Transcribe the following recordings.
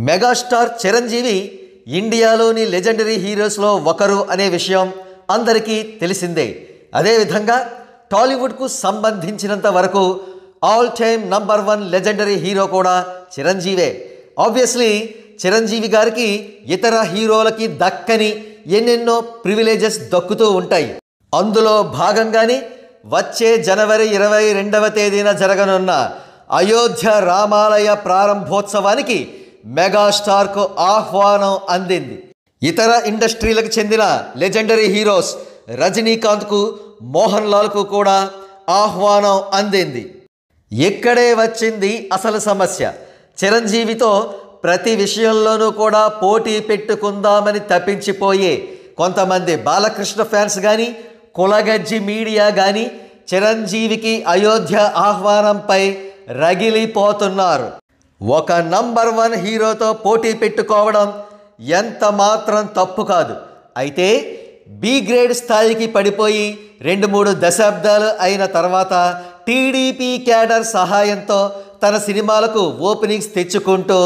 Megastar Chiranjeevi ఇండియాలోని legendary హీరోస్లో ఒకరు అనే విషయం అందరికీ తెలిసిందే. అదేవిధంగా టాలీవుడ్కు సంబంధించినంత వరకు all time number 1 legendary hero కూడా చిరంజీవే. ఆబ్వియస్లీ చిరంజీవి గారికి ఇతర హీరోలకి దక్కని ఎన్నెన్నో ప్రివిలేజెస్ దక్కుతూ ఉంటాయి. అందులో భాగంగానే వచ్చే జనవరి 22వ తేదీన జరగనున్న అయోధ్య రామాలయ ప్రారంభోత్సవానికి మెగాస్టార్కు ఆహ్వానం అందింది. ఇతర ఇండస్ట్రీలకు చెందిన లెజెండరీ హీరోస్ రజనీకాంత్కు, మోహన్ లాల్కు కూడా ఆహ్వానం అందింది. ఇక్కడే వచ్చింది అసలు సమస్య. చిరంజీవితో ప్రతి విషయంలోనూ కూడా పోటీ పెట్టుకుందామని తప్పించిపోయే కొంతమంది బాలకృష్ణ ఫ్యాన్స్ కానీ, కులగజ్జి మీడియా కానీ చిరంజీవికి అయోధ్య ఆహ్వానంపై రగిలిపోతున్నారు. ఒక నంబర్ 1 హీరోతో పోటీ పెట్టుకోవడం ఎంత మాత్రం తప్పు కాదు. అయితే బి గ్రేడ్ స్థాయికి పడిపోయి 2-3 దశాబ్దాలు అయిన తర్వాత టీడీపీ క్యాడర్ సహాయంతో తన సినిమాలకు ఓపెనింగ్స్ తెచ్చుకుంటూ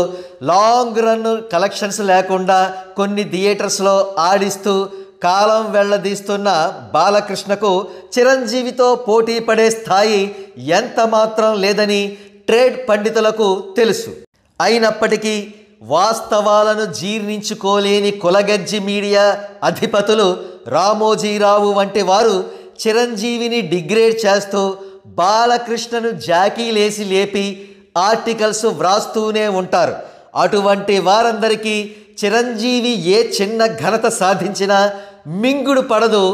లాంగ్ రన్ కలెక్షన్స్ లేకుండా కొన్ని థియేటర్స్లో ఆడిస్తూ కాలం వెళ్లదీస్తున్న బాలకృష్ణకు చిరంజీవితో పోటీ పడే స్థాయి ఎంత మాత్రం లేదని ట్రేడ్ పండితులకు తెలుసు. అయినప్పటికీ వాస్తవాలను జీర్ణించుకోలేని కులగజ్జి మీడియా అధిపతులు రామోజీరావు వంటి వారు చిరంజీవిని డిగ్రేడ్ చేస్తూ బాలకృష్ణను జాకీలేసి లేపి ఆర్టికల్స్ వ్రాస్తూనే ఉంటారు. అటువంటి వారందరికీ చిరంజీవి ఏ చిన్న ఘనత సాధించినా మింగుడు పడదు,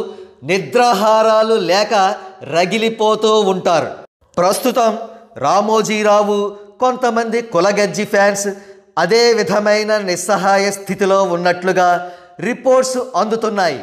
నిద్రాహారాలు లేక రగిలిపోతూ ఉంటారు. ప్రస్తుతం రామోజీరావు, కొంతమంది కులగజ్జి ఫ్యాన్స్ అదే విధమైన నిస్సహాయ స్థితిలో ఉన్నట్లుగా రిపోర్ట్స్ అందుతున్నాయి.